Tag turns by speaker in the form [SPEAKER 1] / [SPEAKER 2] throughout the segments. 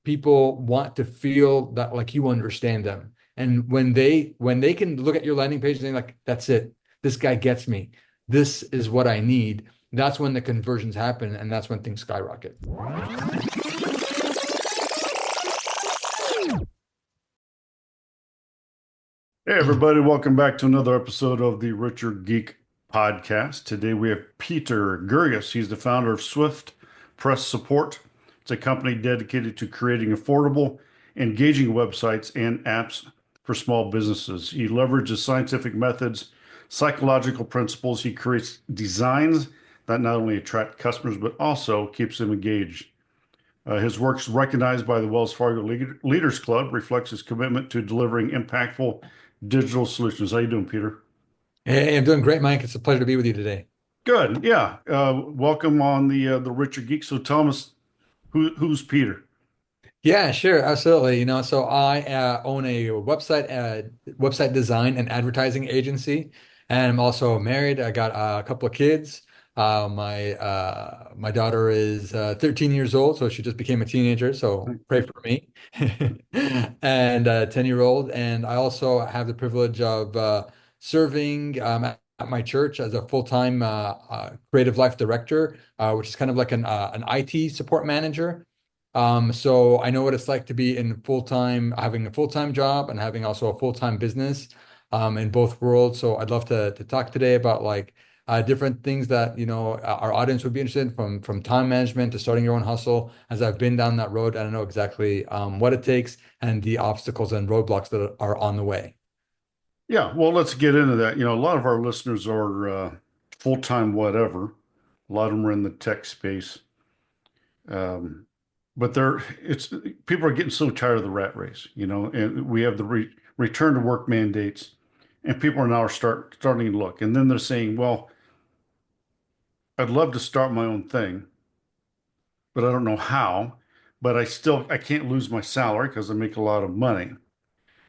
[SPEAKER 1] people want to feel that like you understand them. And when they can look at your landing page and they're like, that's it, this guy gets me, this is what I need, that's when the conversions happen, and that's when things skyrocket.
[SPEAKER 2] Hey, everybody, welcome back to another episode of the Richer Geek podcast. Today we have Peter Gurgis. He's the founder of Swift Press Support. It's a company dedicated to creating affordable, engaging websites and apps for small businesses. He leverages scientific methods, psychological principles. He creates designs that not only attract customers, but also keeps them engaged. His work's recognized by the Wells Fargo Leaders Club, reflects his commitment to delivering impactful digital solutions. How you doing, Peter?
[SPEAKER 1] Hey, I'm doing great, Mike. It's a pleasure to be with you today.
[SPEAKER 2] Good. Yeah. Welcome on the Richer Geek. So tell us who's Peter?
[SPEAKER 1] Yeah, sure, absolutely. So I own a website design and advertising agency, and I'm also married. I got a couple of kids. My daughter is 13 years old, so she just became a teenager. So pray for me. And a 10-year-old, and I also have the privilege of serving at my church as a full-time creative life director, which is kind of like an IT support manager. So I know what it's like to be in having a full-time job and having also a full-time business in both worlds. So I'd love to talk today about like different things that our audience would be interested in, from time management to starting your own hustle, as I've been down that road and I know exactly what it takes and the obstacles and roadblocks that are on the way.
[SPEAKER 2] Yeah. Well, let's get into that. A lot of our listeners are full-time whatever. A lot of them are in the tech space. Um, but it's people are getting so tired of the rat race, and we have the return to work mandates, and people are now starting to look, and then they're saying, well, I'd love to start my own thing, but I don't know how. But I can't lose my salary because I make a lot of money.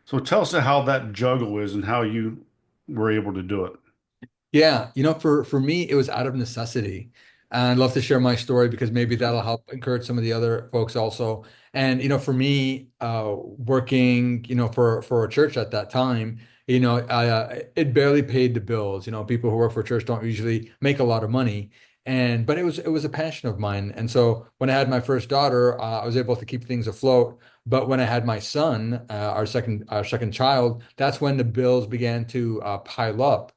[SPEAKER 2] So tell us how that juggle is and how you were able to do it.
[SPEAKER 1] Yeah, for me, it was out of necessity. And I'd love to share my story because maybe that'll help encourage some of the other folks also. And for me, working, for a church at that time, it barely paid the bills. People who work for church don't usually make a lot of money. But it was a passion of mine. And so when I had my first daughter, I was able to keep things afloat. But when I had my son, our second child, that's when the bills began to pile up.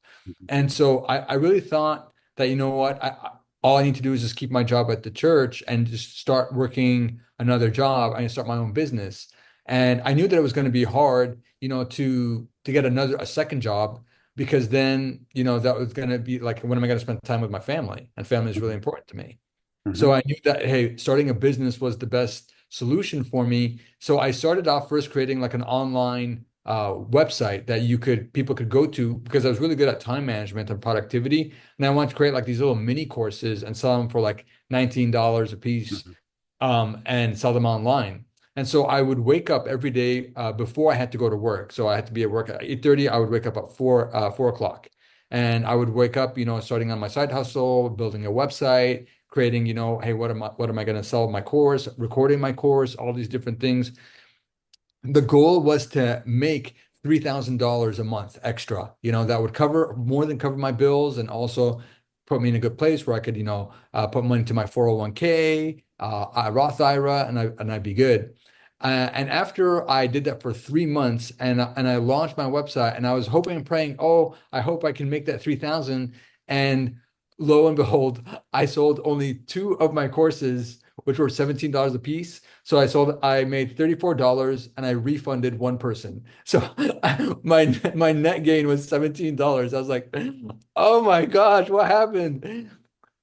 [SPEAKER 1] And so I really thought that, you know what, all I need to do is just keep my job at the church and just start working another job and start my own business. And I knew that it was going to be hard, to get a second job, because then, that was going to be like, when am I going to spend time with my family? And family is really important to me. So
[SPEAKER 2] Hmm.
[SPEAKER 1] I knew that, hey, starting a business was the best solution for me. So I started off first creating like an online website that people could go to, because I was really good at time management and productivity. And I wanted to create like these little mini courses and sell them for like $19 a piece,
[SPEAKER 2] Hmm.
[SPEAKER 1] and sell them online. And so I would wake up every day before I had to go to work. So I had to be at work at 8:30. I would wake up at 4 o'clock. And I would wake up, starting on my side hustle, building a website, creating, hey, what am I going to sell my course, recording my course, all these different things. The goal was to make $3,000 a month extra, that would more than cover my bills, and also put me in a good place where I could, put money to my 401k, Roth IRA, and I'd be good. And after I did that for 3 months, and I launched my website, and I was hoping and praying, oh, I hope I can make that 3,000. And lo and behold, I sold only two of my courses, which were $17 a piece. So I made $34, and I refunded one person. So my net gain was $17. I was like, oh my gosh, what happened?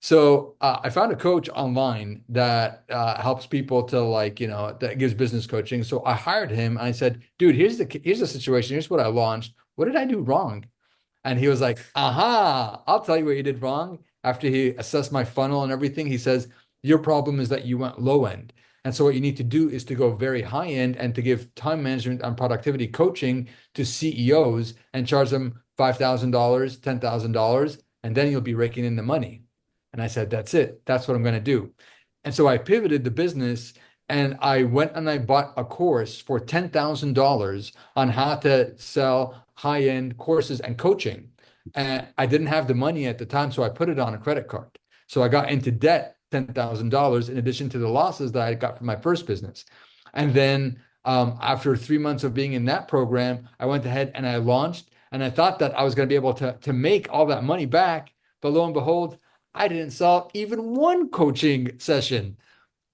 [SPEAKER 1] So I found a coach online that helps people to, like, that gives business coaching. So I hired him, and I said, dude, here's the situation. Here's what I launched. What did I do wrong? And he was like, aha, I'll tell you what you did wrong. After he assessed my funnel and everything, he says, your problem is that you went low end. And so what you need to do is to go very high end and to give time management and productivity coaching to CEOs and charge them $5,000, $10,000, and then you'll be raking in the money. And I said, that's it. That's what I'm going to do. And so I pivoted the business, and I went and I bought a course for $10,000 on how to sell high-end courses and coaching. And I didn't have the money at the time, so I put it on a credit card. So I got into debt, $10,000, in addition to the losses that I got from my first business. And then after 3 months of being in that program, I went ahead and I launched, and I thought that I was going to be able to make all that money back. But lo and behold, I didn't sell even one coaching session.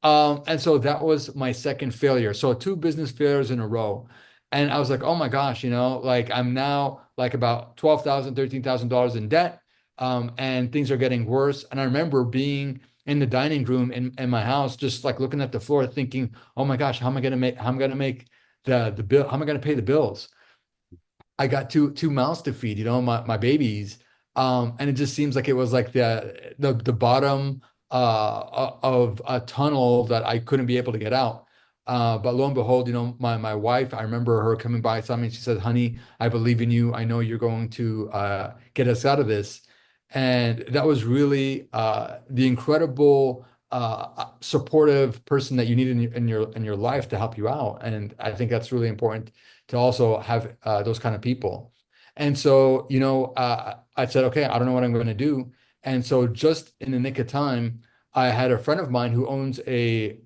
[SPEAKER 1] And so that was my second failure. So two business failures in a row. And I was like, oh my gosh, like I'm now like about $12,000, $13,000 in debt. And things are getting worse. And I remember being in the dining room in my house, just like looking at the floor, thinking, oh my gosh, how am I gonna make the bill? How am I gonna pay the bills? I got two mouths to feed, my babies. And it just seems like it was like the bottom of a tunnel that I couldn't be able to get out. But lo and behold, my wife, I remember her coming by something. She said, "Honey, I believe in you. I know you're going to get us out of this." And that was really the incredible supportive person that you need in your life to help you out. And I think that's really important to also have those kind of people. And so, I said, okay, I don't know what I'm going to do. And so, just in the nick of time, I had a friend of mine who owns a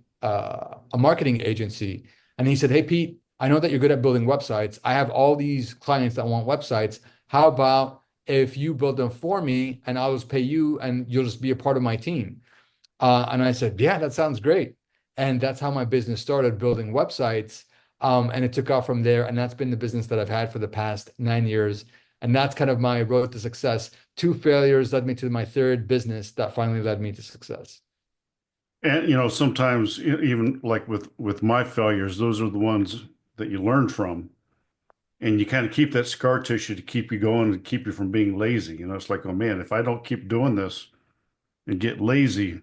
[SPEAKER 1] marketing agency, and he said, "Hey, Pete, I know that you're good at building websites. I have all these clients that want websites. How about if you build them for me, and I'll just pay you, and you'll just be a part of my team?" And I said, yeah, that sounds great. And that's how my business started, building websites. And it took off from there. And that's been the business that I've had for the past 9 years. And that's kind of my road to success. Two failures led me to my third business that finally led me to success.
[SPEAKER 2] And sometimes even like with my failures, those are the ones that you learn from, and you kind of keep that scar tissue to keep you going and keep you from being lazy. It's like, oh man, if I don't keep doing this and get lazy,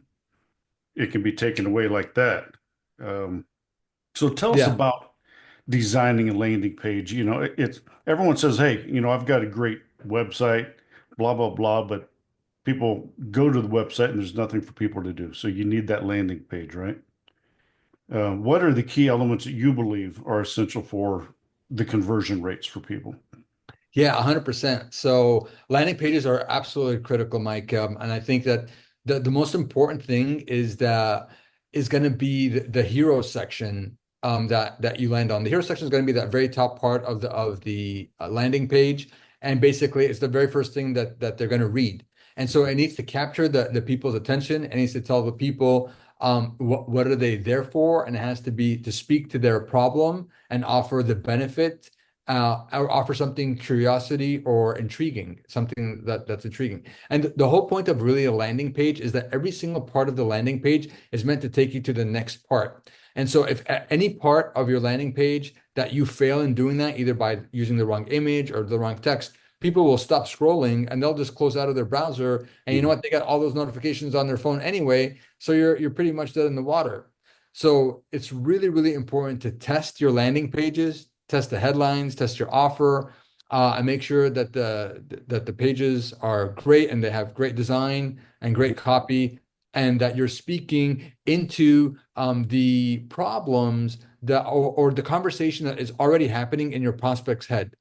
[SPEAKER 2] it can be taken away like that. Um, so tell us
[SPEAKER 1] Yeah.
[SPEAKER 2] about designing a landing page. It's everyone says, hey, I've got a great website, blah, blah, blah, but people go to the website and there's nothing for people to do. So you need that landing page, right? What are the key elements that you believe are essential for the conversion rates for people?
[SPEAKER 1] Yeah, 100%. So landing pages are absolutely critical, Mike. And I think that the most important thing is going to be the hero section that you land on. The hero section is going to be that very top part of the landing page, and basically it's the very first thing that they're going to read. And so it needs to capture the people's attention. It needs to tell the people what are they there for, and it has to be to speak to their problem and offer the benefit or offer something curiosity or intriguing, something that's intriguing. And the whole point of really a landing page is that every single part of the landing page is meant to take you to the next part. And so if at any part of your landing page that you fail in doing that, either by using the wrong image or the wrong text, people will stop scrolling and they'll just close out of their browser. And you know
[SPEAKER 2] Mhm.
[SPEAKER 1] what? They got all those notifications on their phone anyway. So you're pretty much dead in the water. So it's really, really important to test your landing pages, test the headlines, test your offer, and make sure that the pages are great and they have great design and great copy, and that you're speaking into the problems or the conversation that is already happening in your prospect's head.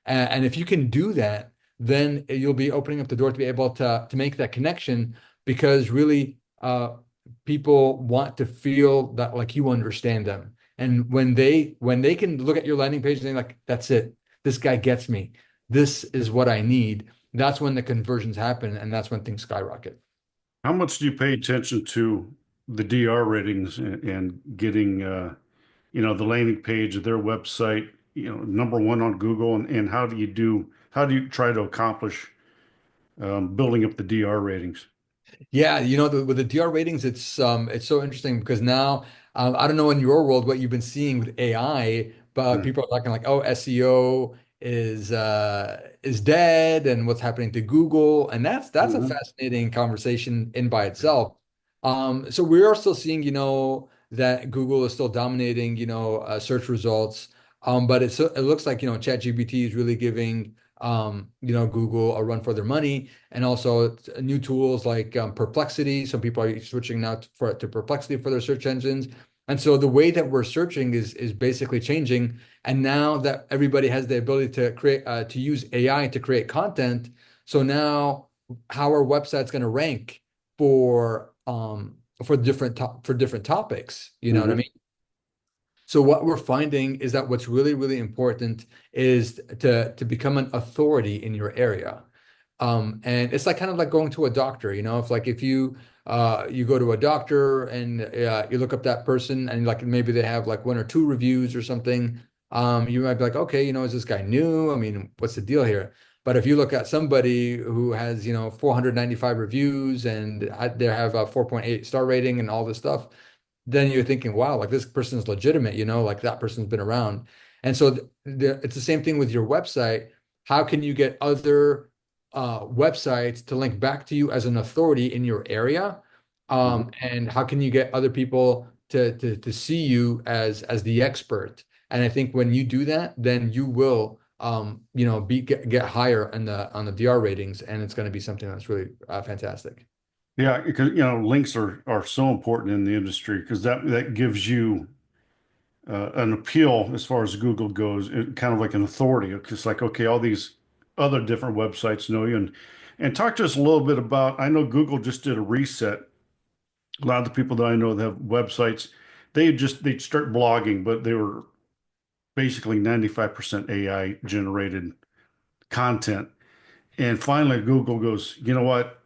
[SPEAKER 1] And if you can do that, then you'll be opening up the door to be able to make that connection, because really people want to feel that like you understand them. And when they can look at your landing page and they're like, that's it, this guy gets me, this is what I need, that's when the conversions happen, and that's when things skyrocket.
[SPEAKER 2] How much do you pay attention to the DR ratings and getting, the landing page of their website, number one on Google, and how do you try to accomplish building up the DR ratings?
[SPEAKER 1] Yeah, with the DR ratings, it's so interesting because now I don't know in your world what you've been seeing with AI, but
[SPEAKER 2] Hmm.
[SPEAKER 1] people are talking like, oh, SEO is dead, and what's happening to Google, and that's a
[SPEAKER 2] Mhm.
[SPEAKER 1] fascinating conversation in by itself. So we are still seeing, that Google is still dominating, search results, but it looks like, ChatGPT is really giving Google a run for their money, and also new tools like Perplexity. Some people are switching now to Perplexity for their search engines. And so the way that we're searching is basically changing. And now that everybody has the ability to create to use AI to create content, so now how are websites going to rank for different topics? You know what I
[SPEAKER 2] Hmm.
[SPEAKER 1] mean? So what we're finding is that what's really, really important is to become an authority in your area. And it's like kind of like going to a doctor, you know, if you you go to a doctor and you look up that person and like maybe they have like one or two reviews or something, you might be like, okay, you know, is this guy new? I mean, what's the deal here? But if you look at somebody who has, you know, 495 reviews and they have a 4.8 star rating and all this stuff, then you're thinking, wow, like this person's legitimate, you know, like that person's been around. And so it's the same thing with your website. How can you get other websites to link back to you as an authority in your area?
[SPEAKER 2] Hmm.
[SPEAKER 1] And how can you get other people to see you as the expert? And I think when you do that, then you will you know, get higher in the on the DR ratings, and it's going to be something that's really fantastic.
[SPEAKER 2] Yeah, because links are so important in the industry because that gives you an appeal as far as Google goes, kind of like an authority. It's like, okay, all these other different websites know you, and talk to us a little bit about. I know Google just did a reset. A lot of the people that I know that have websites, they'd start blogging, but they were basically 95% AI generated content. And finally, Google goes, you know what?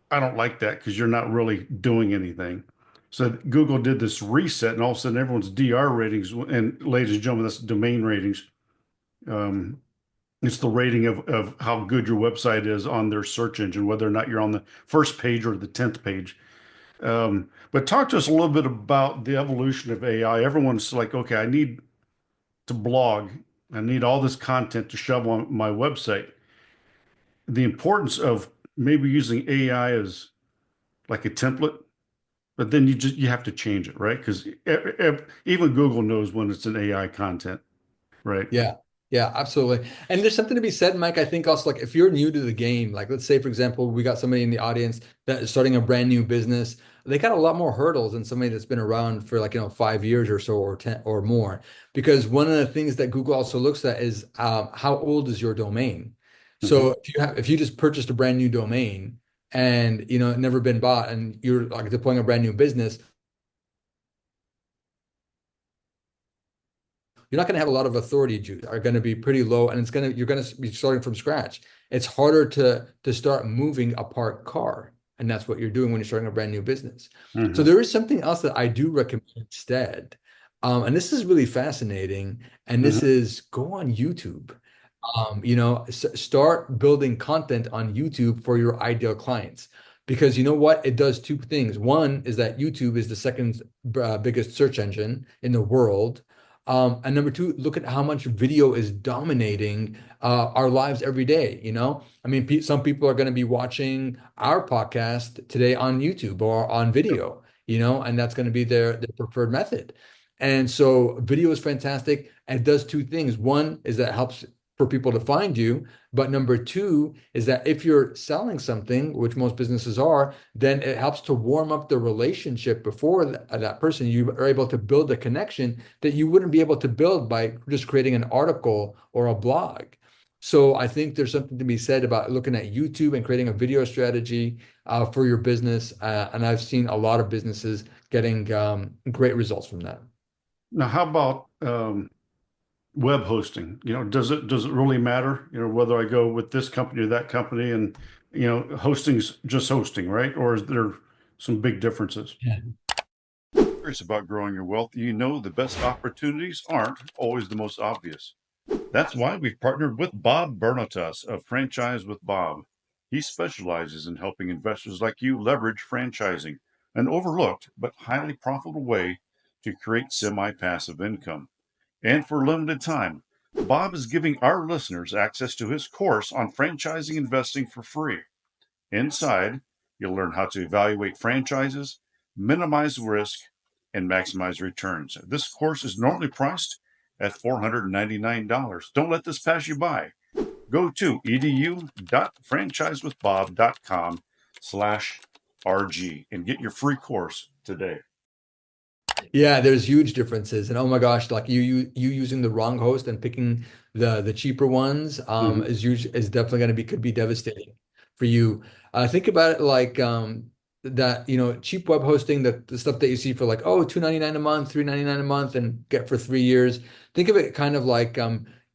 [SPEAKER 2] I don't like that because you're not really doing anything. So Google did this reset, and all of a sudden, everyone's DR ratings, and ladies and gentlemen, that's domain ratings. Um, it's the rating of how good your website is on their search engine, whether or not you're on the first page or the 10th page. But talk to us a little bit about the evolution of AI. Everyone's like, okay, I need to blog. I need all this content to shove on my website. The importance of maybe using AI as like a template, but then you have to change it, right? Because even Google knows when it's an AI content, right?
[SPEAKER 1] Yeah, yeah, absolutely. And there's something to be said, Mike. I think also like if you're new to the game, like let's say, for example, we got somebody in the audience that is starting a brand new business. They got a lot more hurdles than somebody that's been around for like, you know, 5 years or so or 10 or more. Because one of the things that Google also looks at is how old is your domain?
[SPEAKER 2] Hmm.
[SPEAKER 1] So if you just purchased a brand new domain and you know it never been bought and you're like deploying a brand new business, you're not going to have a lot of authority juice are going to be pretty low and you're going to be starting from scratch. It's harder to start moving a parked car, and that's what you're doing when you're starting a brand new business. So
[SPEAKER 2] Hmm.
[SPEAKER 1] there is something else that I do recommend instead, and this is really fascinating, and this
[SPEAKER 2] Hmm.
[SPEAKER 1] is go on YouTube. You know, start building content on YouTube for your ideal clients. Because you know what? It does two things. One is that YouTube is the second biggest search engine in the world. And number two, look at how much video is dominating our lives every day. You know, I mean, pe some people are going to be watching our podcast today on YouTube or on video, you know, and that's going to be their preferred method. And so video is fantastic and it does two things. One is that it helps for people to find you. But number two is that if you're selling something, which most businesses are, then it helps to warm up the relationship before that person. You are able to build a connection that you wouldn't be able to build by just creating an article or a blog. So I think there's something to be said about looking at YouTube and creating a video strategy for your business. And I've seen a lot of businesses getting great results from that.
[SPEAKER 2] Now, how about web hosting? Does it really matter? Whether I go with this company or that company, and hosting's just hosting, right? Or is there some big differences? Curious about growing your wealth, the best opportunities aren't always the most obvious. That's why we've partnered with Bob Bernatas of Franchise with Bob. He specializes in helping investors like you leverage franchising, an overlooked but highly profitable way to create semi-passive income. And for a limited time, Bob is giving our listeners access to his course on franchising investing for free. Inside, you'll learn how to evaluate franchises, minimize risk, and maximize returns. This course is normally priced at $499. Don't let this pass you by. Go to edu.franchisewithbob.com/RG and get your free course today.
[SPEAKER 1] Yeah, there's huge differences. And oh my gosh, like you using the wrong host and picking the cheaper ones
[SPEAKER 2] Mhm.
[SPEAKER 1] is definitely going to be could be devastating for you. Think about it like that, cheap web hosting, the stuff that you see for like, oh, 2.99 a month, 3.99 a month, and get for 3 years. Think of it kind of like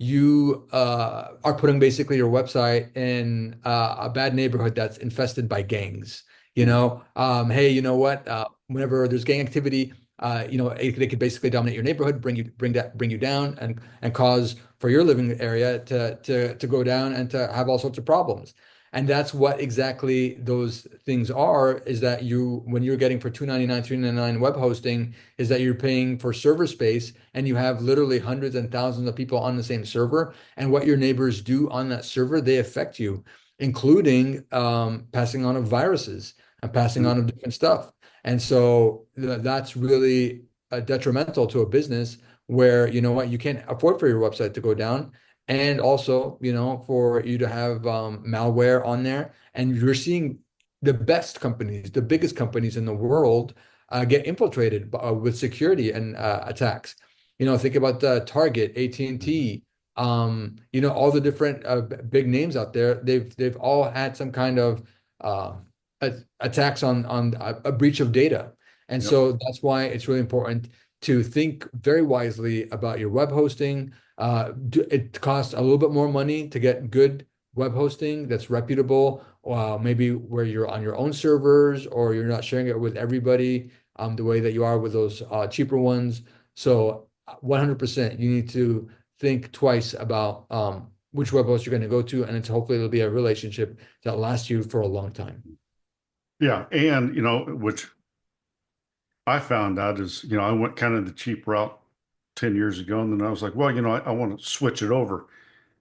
[SPEAKER 1] you are putting basically your website in a bad neighborhood that's infested by gangs. Hey, you know what? Whenever there's gang activity, they could basically dominate your neighborhood, bring you down, and cause for your living area to go down and to have all sorts of problems. And that's what exactly those things are, is that when you're getting for 2.99, 3.99 web hosting, is that you're paying for server space and you have literally hundreds and thousands of people on the same server. And what your neighbors do on that server, they affect you, including passing on of viruses and passing on of different stuff. And so that's really detrimental to a business where, you know what, you can't afford for your website to go down. And also, for you to have malware on there. And you're seeing the best companies, the biggest companies in the world get infiltrated with security and attacks. Think about Target,
[SPEAKER 2] Mhm.
[SPEAKER 1] AT&T, all the different big names out there. They've all had some kind of uh, attacks on a breach of data. And
[SPEAKER 2] Yep.
[SPEAKER 1] so that's why it's really important to think very wisely about your web hosting. It costs a little bit more money to get good web hosting that's reputable, maybe where you're on your own servers or you're not sharing it with everybody the way that you are with those cheaper ones. So 100%, you need to think twice about which web host you're going to go to, and hopefully it'll be a relationship that lasts you for a long time.
[SPEAKER 2] Yeah. And, which I found out is, I went kind of the cheap route 10 years ago. And then I was like, well, I want to switch it over.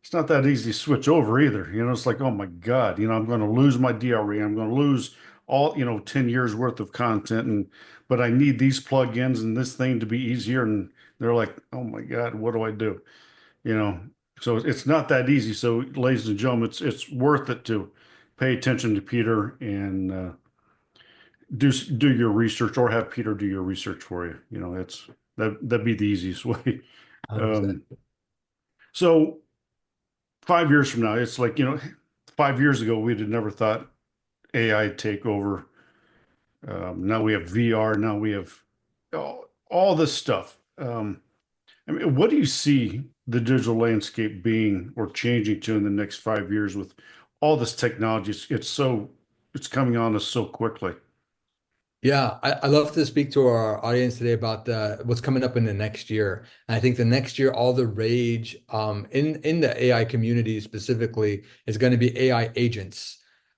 [SPEAKER 2] It's not that easy to switch over either. It's like, oh my God, I'm going to lose my DRE. I'm going to lose all, 10 years worth of content. But I need these plugins and this thing to be easier. And they're like, oh my God, what do I do? You know, so it's not that easy. So, ladies and gentlemen, it's worth it to pay attention to Peter and do your research, or have Peter do your research for you. That'd be the easiest way.
[SPEAKER 1] 100%.
[SPEAKER 2] Um, so 5 years from now, it's like, 5 years ago, we'd have never thought AI would take over. Now we have VR. Now we have all this stuff. I mean, what do you see the digital landscape being or changing to in the next 5 years with all this technology? It's coming on us so quickly.
[SPEAKER 1] Yeah, I love to speak to our audience today about what's coming up in the next year. And I think the next year, all the rage in the AI community specifically is going to be AI agents.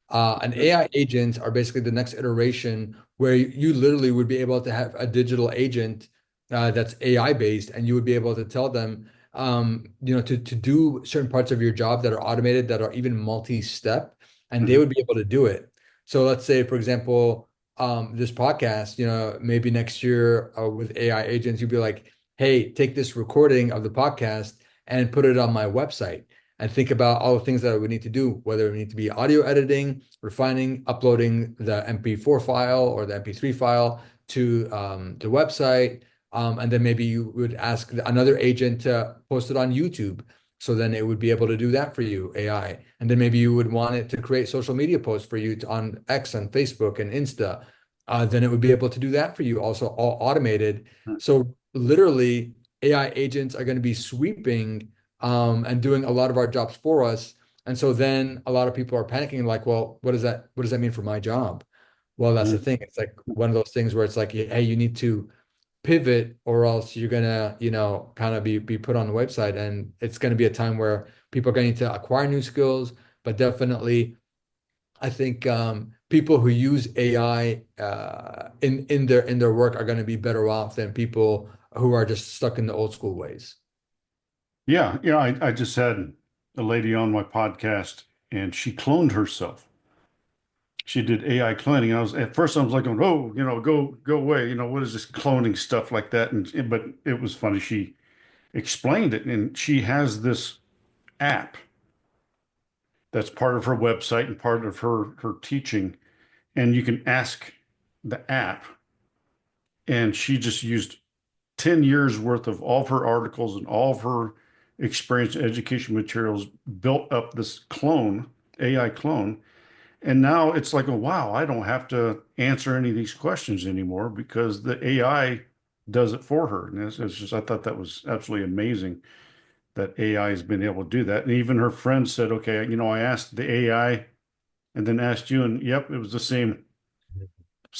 [SPEAKER 1] And
[SPEAKER 2] Yep.
[SPEAKER 1] AI agents are basically the next iteration where you literally would be able to have a digital agent that's AI based, and you would be able to tell them, to do certain parts of your job that are automated, that are even multi-step, and they
[SPEAKER 2] Mhm.
[SPEAKER 1] would be able to do it. So let's say, for example, this podcast, maybe next year with AI agents, you'd be like, hey, take this recording of the podcast and put it on my website and think about all the things that I would need to do, whether it need to be audio editing, refining, uploading the MP4 file or the MP3 file to the website. And then maybe you would ask another agent to post it on YouTube. So then it would be able to do that for you, AI. And then maybe you would want it to create social media posts for you on X and Facebook and Insta. Then it would be able to do that for you, also all automated. So literally, AI agents are going to be sweeping and doing a lot of our jobs for us. And so then a lot of people are panicking, like, well, what does that mean for my job? Well, that's the
[SPEAKER 2] Mhm.
[SPEAKER 1] thing. It's like one of those things where it's like, hey, you need to pivot or else you're gonna, kind of be put on the website. And it's going to be a time where people are going to acquire new skills, but definitely I think people who use AI in their work are going to be better off than people who are just stuck in the old school ways.
[SPEAKER 2] Yeah, I just had a lady on my podcast and she cloned herself. She did AI cloning. I was at first I was like, oh, go away. What is this cloning stuff like that? But it was funny. She explained it, and she has this app that's part of her website and part of her teaching, and you can ask the app, and she just used 10 years worth of all of her articles and all of her experience and education materials, built up this clone, AI clone. And now it's like, oh, wow, I don't have to answer any of these questions anymore because the AI does it for her. And it's just, I thought that was absolutely amazing that AI has been able to do that. And even her friend said, okay, I asked the AI and then asked you, and yep, it was the same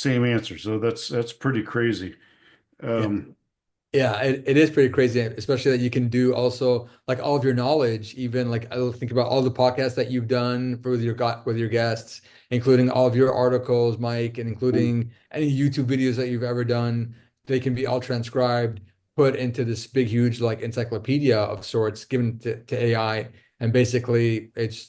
[SPEAKER 2] answer. So that's pretty crazy.
[SPEAKER 1] Yeah.
[SPEAKER 2] Um,
[SPEAKER 1] Yeah, it is pretty crazy, especially that you can do also like all of your knowledge, even like I think about all the podcasts that you've done for with your guests, including all of your articles, Mike, and including any YouTube videos that you've ever done. They can be all transcribed, put into this big, huge like encyclopedia of sorts, given to AI, and basically it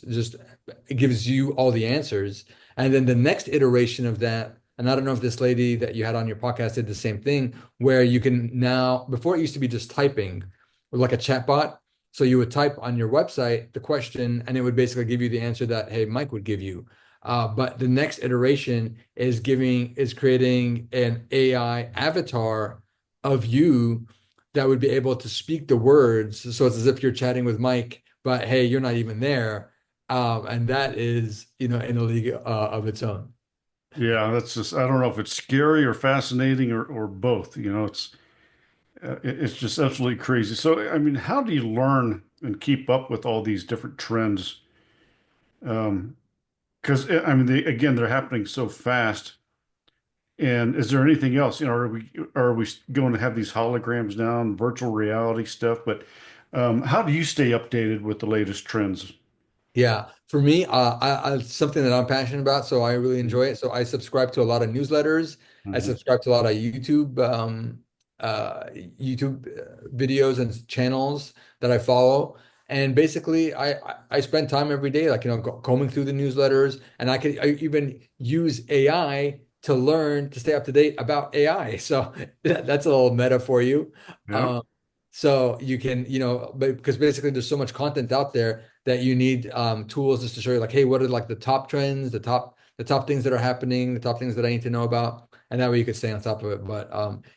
[SPEAKER 1] gives you all the answers. And then the next iteration of that, and I don't know if this lady that you had on your podcast did the same thing where you can now, before it used to be just typing with like a chat bot. So you would type on your website the question and it would basically give you the answer that, hey, Mike would give you. But the next iteration is creating an AI avatar of you that would be able to speak the words. So it's as if you're chatting with Mike, but hey, you're not even there. And that is, in a league of its own.
[SPEAKER 2] yeah, that's just, I don't know if it's scary or fascinating or both. It's just absolutely crazy. So, I mean, how do you learn and keep up with all these different trends? Because I mean, again, they're happening so fast. And is there anything else? Are we going to have these holograms now and virtual reality stuff? But how do you stay updated with the latest trends?
[SPEAKER 1] Yeah, for me, it's something that I'm passionate about, so I really enjoy it. So I subscribe to a lot of newsletters. I
[SPEAKER 2] Mhm.
[SPEAKER 1] subscribe to a lot of YouTube videos and channels that I follow. And basically, I spend time every day, like combing through the newsletters, and I even use AI to learn to stay up to date about AI. So that's a little meta for you.
[SPEAKER 2] Yeah.
[SPEAKER 1] Um, so you can, but because basically there's so much content out there that you need tools just to show you like, hey, what are like the top trends, the top things that are happening, the top things that I need to know about, and that way you could stay on top of it. But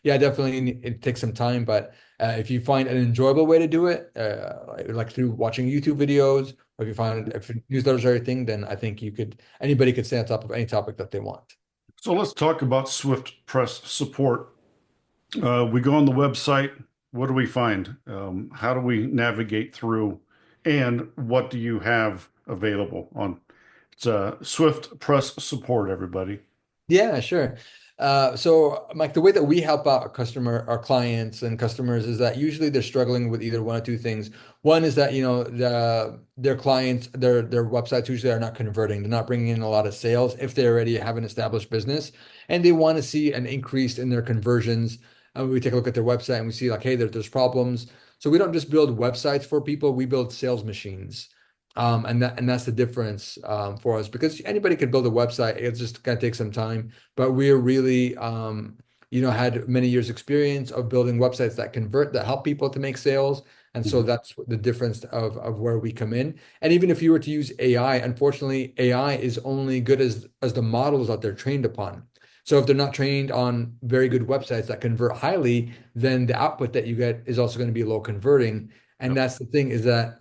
[SPEAKER 1] yeah, definitely it takes some time. But if you find an enjoyable way to do it, like through watching YouTube videos, or if newsletters are your thing, then I think anybody could stay on top of any topic that they want.
[SPEAKER 2] So let's talk about Swift Press support. We go on the website. What do we find? How do we navigate through? And what do you have available on? It's Swift Press support, everybody.
[SPEAKER 1] Yeah, sure. So, Mike, the way that we help out our clients and customers is that usually they're struggling with either one or two things. One is that, their clients, their websites usually are not converting. They're not bringing in a lot of sales if they already have an established business, and they want to see an increase in their conversions. We take a look at their website and we see like, hey, there's problems. So we don't just build websites for people, we build sales machines. And that's the difference for us because anybody could build a website. It's just gonna take some time, but we're really had many years experience of building websites that convert, that help people to make sales. And so
[SPEAKER 2] Mhm.
[SPEAKER 1] that's the difference of where we come in. And even if you were to use AI, unfortunately, AI is only good as the models that they're trained upon. So if they're not trained on very good websites that convert highly, then the output that you get is also going to be low converting. And
[SPEAKER 2] Yep.
[SPEAKER 1] that's the thing is that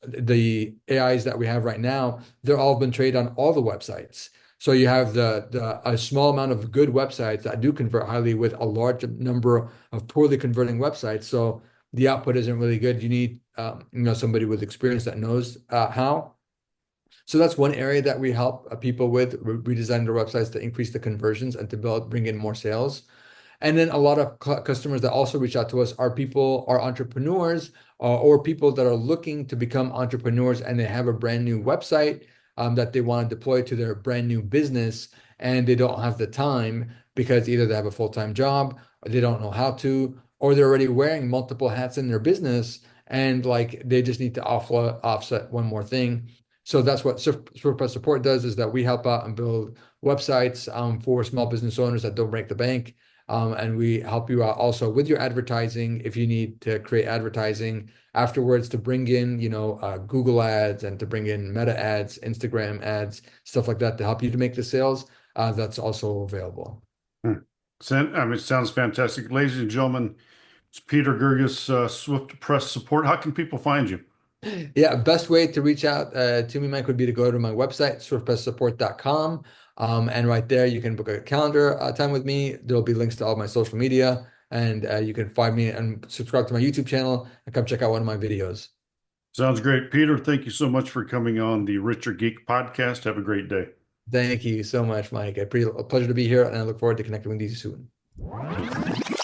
[SPEAKER 1] the AIs that we have right now, they're all been trained on all the websites. So you have a small amount of good websites that do convert highly with a large number of poorly converting websites. So the output isn't really good. You need somebody with experience that knows how. So that's one area that we help people with redesign their websites to increase the conversions and to bring in more sales. And then a lot of customers that also reach out to us are entrepreneurs or people that are looking to become entrepreneurs and they have a brand new website that they want to deploy to their brand new business and they don't have the time because either they have a full-time job or they don't know how to, or they're already wearing multiple hats in their business and like they just need to offset one more thing. So that's what Surplus Support does is that we help out and build websites for small business owners that don't break the bank and we help you out also with your advertising if you need to create advertising afterwards to bring in, Google ads and to bring in Meta ads, Instagram ads, stuff like that to help you to make the sales. That's also available.
[SPEAKER 2] Hmm. I mean, it sounds fantastic. Ladies and gentlemen, It's Peter Gerges, Swift Press Support. How can people find you?
[SPEAKER 1] Yeah, best way to reach out to me, Mike, would be to go to my website, swiftpresssupport.com. And right there, you can book a calendar time with me. There'll be links to all my social media, and you can find me and subscribe to my YouTube channel and come check out one of my videos.
[SPEAKER 2] Sounds great. Peter, thank you so much for coming on the Richer Geek podcast. Have a great day.
[SPEAKER 1] Thank you so much, Mike. A pleasure to be here, and I look forward to connecting with you soon.
[SPEAKER 2] Thank you.